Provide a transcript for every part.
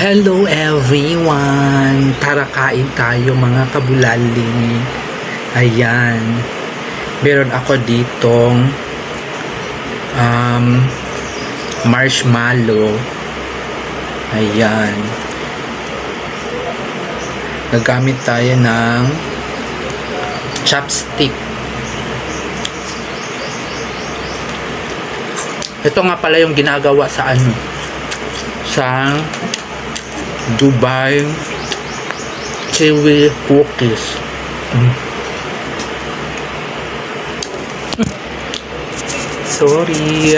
Hello everyone! Tara kain tayo mga kabulaling. Ayan. Meron ako ditong marshmallow. Ayan. Gagamit tayo ng chopstick. Ito nga pala yung ginagawa sa sa Dubai kiwi cookies. Sorry.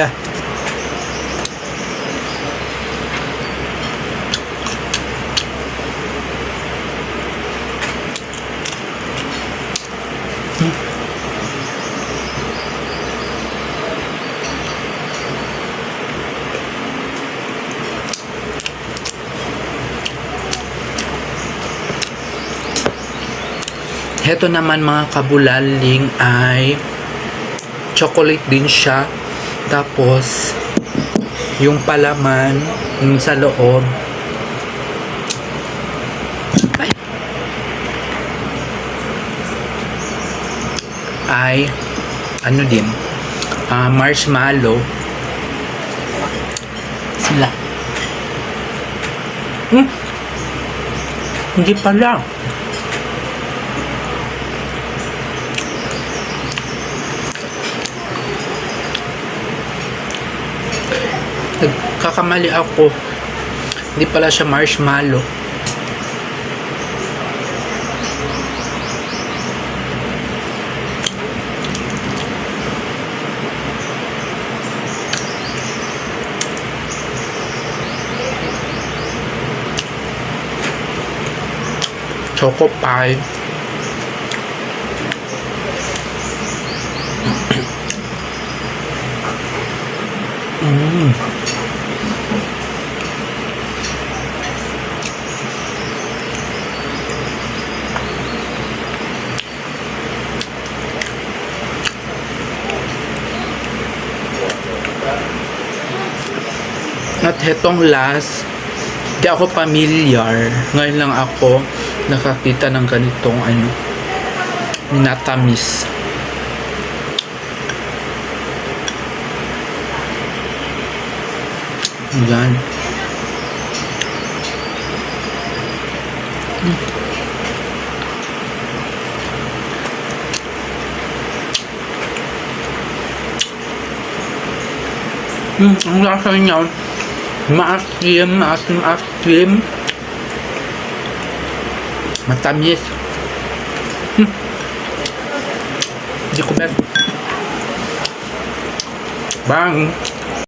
Heto naman mga kabulaling ay chocolate din siya. Tapos yung palaman yung sa loob ay ano din, marshmallow. Sila. Hindi pala. Nagkakamali ako. Hindi pala siya marshmallow. Choco pie. At hetong last, di ako familiar. Ngayon lang ako nakakita ng ganitong minatamis. Yan. Ang lasa niya. Maasim. Matamis. Hindi ko bet. Bang!